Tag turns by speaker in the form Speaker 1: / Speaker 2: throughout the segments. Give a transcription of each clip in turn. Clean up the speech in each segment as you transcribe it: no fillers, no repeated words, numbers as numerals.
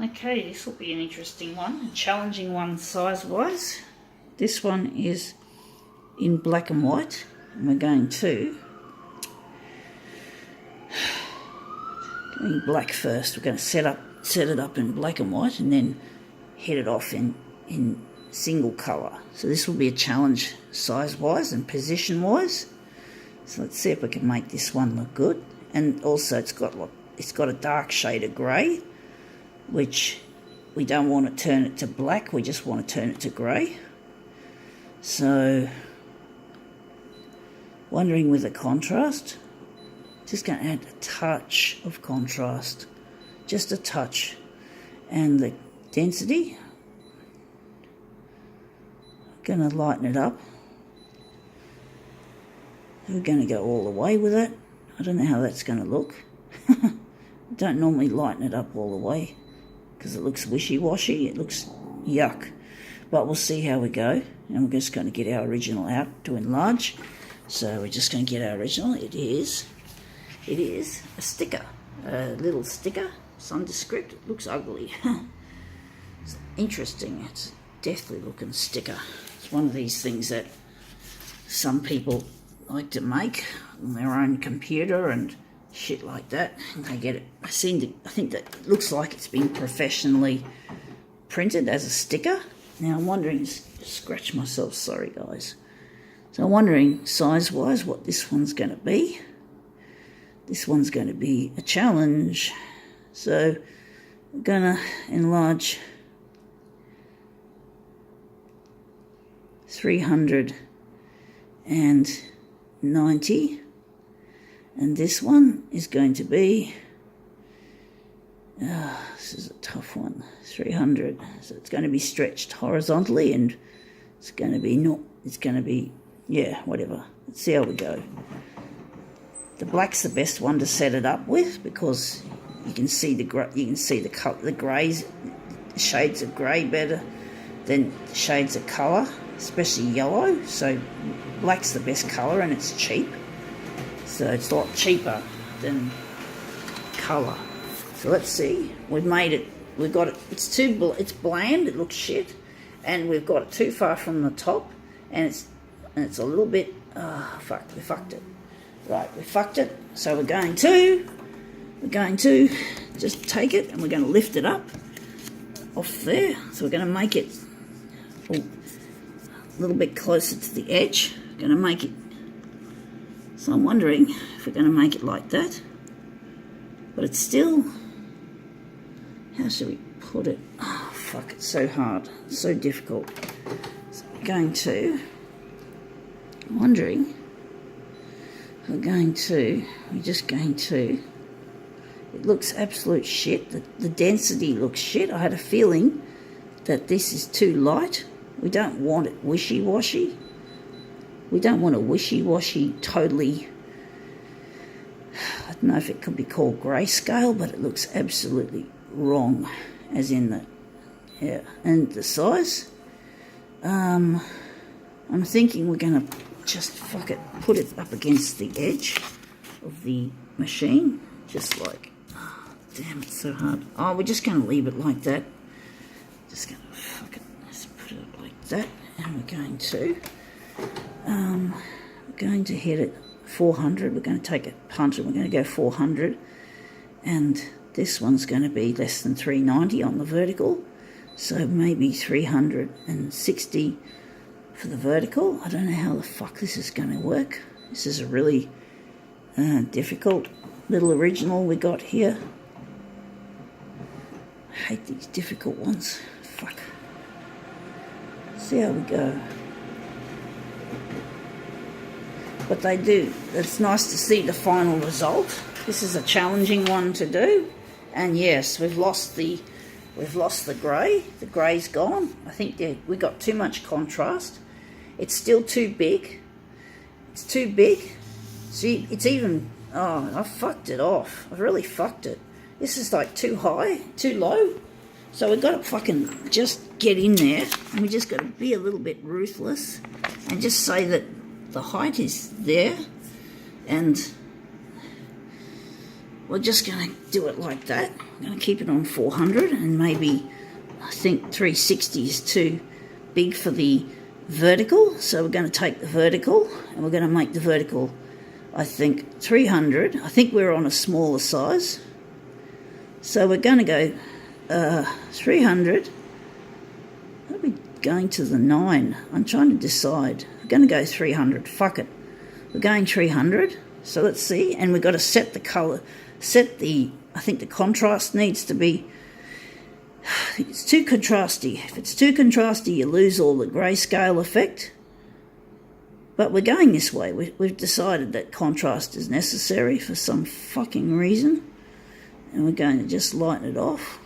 Speaker 1: Okay, this will be an interesting one, a challenging one size-wise. This one is in black and white, and we're going black first. We're going to set it up in black and white, and then head it off in single colour. So this will be a challenge size-wise and position-wise. So let's see if we can make this one look good. And also it's got a dark shade of grey, which we don't want to turn it to black, we just want to turn it to grey. So, wondering with the contrast, just going to add a touch of contrast, just a touch, and the density, going to lighten it up. We're going to go all the way with it. I don't know how that's going to look. Don't normally lighten it up all the way because it looks wishy-washy, it looks yuck. But we'll see how we go, and we're just going to get our original out to enlarge. So we're just going to get our original. It is a sticker, a little sticker. It's nondescript. It looks ugly. It's interesting. It's a deathly looking sticker. It's one of these things that some people like to make on their own computer and shit like that, and they get it. I think that it looks like it's been professionally printed as a sticker. Now I'm wondering, scratch myself, sorry guys. So I'm wondering size-wise what this one's going to be. This one's going to be a challenge. So I'm going to enlarge 390. And this one is going to be, this is a tough one, 300. So it's going to be stretched horizontally, and it's going to be, yeah, whatever. Let's see how we go. The black's the best one to set it up with because you can see the greys, shades of grey better than shades of colour, especially yellow. So black's the best colour and it's cheap. So it's a lot cheaper than colour. So let's see. We've made it. We've got it. It's bland. It looks shit, and we've got it too far from the top, and it's a little bit. Fuck. We fucked it. Right, we fucked it. So we're going to just take it, and we're going to lift it up off there. So we're going to make it a little bit closer to the edge. Going to make it. So I'm wondering if we're going to make it like that. But it's still... How should we put it? Oh, fuck, it's so hard. It's so difficult. So we're wondering... We're just going to... It looks absolute shit. The density looks shit. I had a feeling that this is too light. We don't want it wishy-washy. We don't want a wishy-washy, totally, I don't know if it could be called grayscale, but it looks absolutely wrong, as in the, yeah, and the size. I'm thinking we're going to just, put it up against the edge of the machine, just like, oh, damn, it's so hard. Oh, we're just going to leave it like that. Just going to, let's put it up like that, and we're going to hit it 400. We're going to take a punt and we're going to go 400, and this one's going to be less than 390 on the vertical, so maybe 360 for the vertical. I don't know how the fuck this is going to work. This is a really difficult little original we got here. I hate these difficult ones. Fuck. See how we go. But they do. It's nice to see the final result. This is a challenging one to do, and yes, we've lost the grey. The grey's gone. I think we got too much contrast. It's still too big. It's too big. See, it's even. Oh, I fucked it off. I really fucked it. This is like too high, too low. So we've got to fucking just get in there, and we just got to be a little bit ruthless and just say that the height is there, and we're just going to do it like that. I'm going to keep it on 400, and maybe I think 360 is too big for the vertical, so we're going to take the vertical and we're going to make the vertical, I think, 300. I think we're on a smaller size, so we're going to go 300. I'll be going to the 9. I'm trying to decide. We're going to go 300. Fuck it. We're going 300. So let's see, and we've got to set the colour, I think the contrast needs to be, it's too contrasty. If it's too contrasty, you lose all the grayscale effect. But we're going this way. We've decided that contrast is necessary for some fucking reason. And we're going to just lighten it off.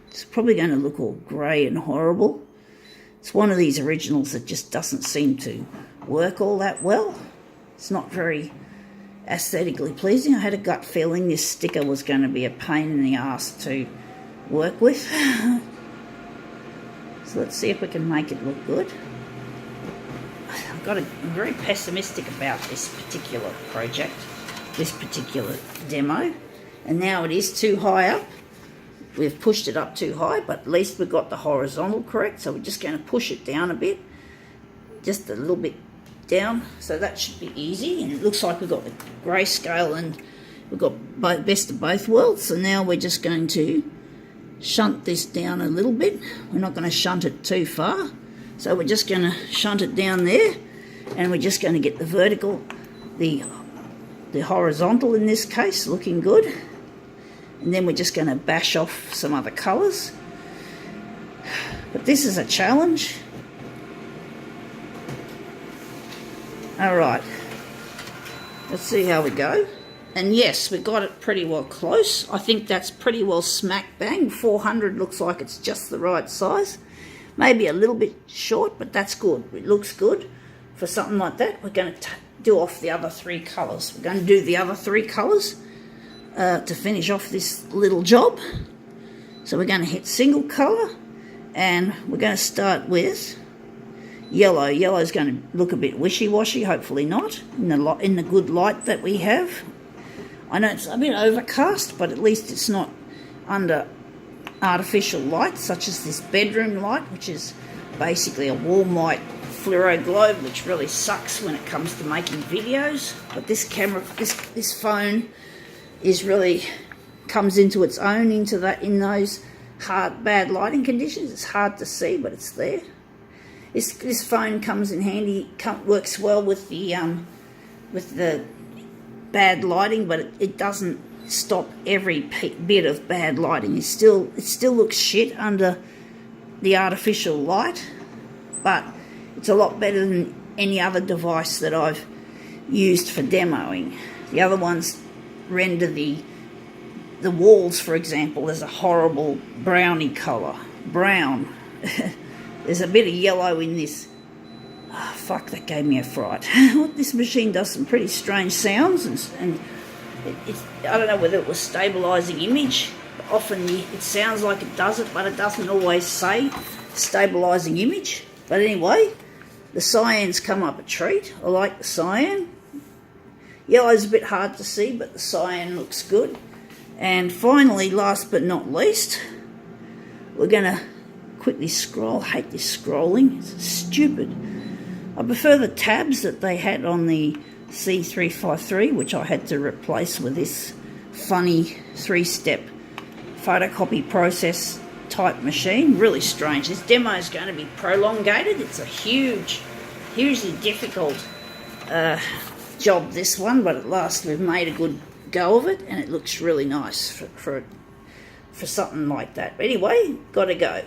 Speaker 1: It's probably going to look all grey and horrible. It's one of these originals that just doesn't seem to work all that well. It's not very aesthetically pleasing. I had a gut feeling this sticker was going to be a pain in the ass to work with. So let's see if we can make it look good. I'm very pessimistic about this particular project, this particular demo, and now it is too high up. We've pushed it up too high, but at least we've got the horizontal correct, so we're just going to push it down a bit, just a little bit down, so that should be easy. And it looks like we've got the grayscale and we've got best of both worlds. So now we're just going to shunt this down a little bit. We're not going to shunt it too far, so we're just going to shunt it down there, and we're just going to get the vertical, the horizontal in this case, looking good. And then we're just going to bash off some other colours. But this is a challenge. Alright, let's see how we go. And yes, we got it pretty well close. I think that's pretty well smack bang. 400 looks like it's just the right size. Maybe a little bit short, but that's good. It looks good for something like that. We're going to do off the other 3 colours. We're going to do the other 3 colours to finish off this little job. So we're going to hit single colour, and we're going to start with yellow. Yellow is going to look a bit wishy-washy, hopefully not, in the good light that we have. I know it's a bit overcast, but at least it's not under artificial light, such as this bedroom light, which is basically a warm light fluoro globe, which really sucks when it comes to making videos. But this camera, this phone, is really comes into its own in those bad lighting conditions. It's hard to see, but it's there. This phone comes in handy, works well with the bad lighting, but it doesn't stop every bit of bad lighting. It still looks shit under the artificial light, but it's a lot better than any other device that I've used for demoing. The other ones render the walls, for example, as a horrible browny colour. Brown. There's a bit of yellow in this. Oh, fuck, that gave me a fright. This machine does some pretty strange sounds, and I don't know whether it was stabilising image. Often it sounds like it does it, but it doesn't always say stabilising image. But anyway, the cyan's come up a treat. I like the cyan. Yellow's a bit hard to see, but the cyan looks good. And finally, last but not least, we're going to quickly scroll. I hate this scrolling. It's stupid. I prefer the tabs that they had on the C353, which I had to replace with this funny 3-step photocopy process type machine. Really strange. This demo is going to be prolongated. It's a hugely difficult job, this one, but at last we've made a good go of it, and it looks really nice for something like that. But anyway, gotta go.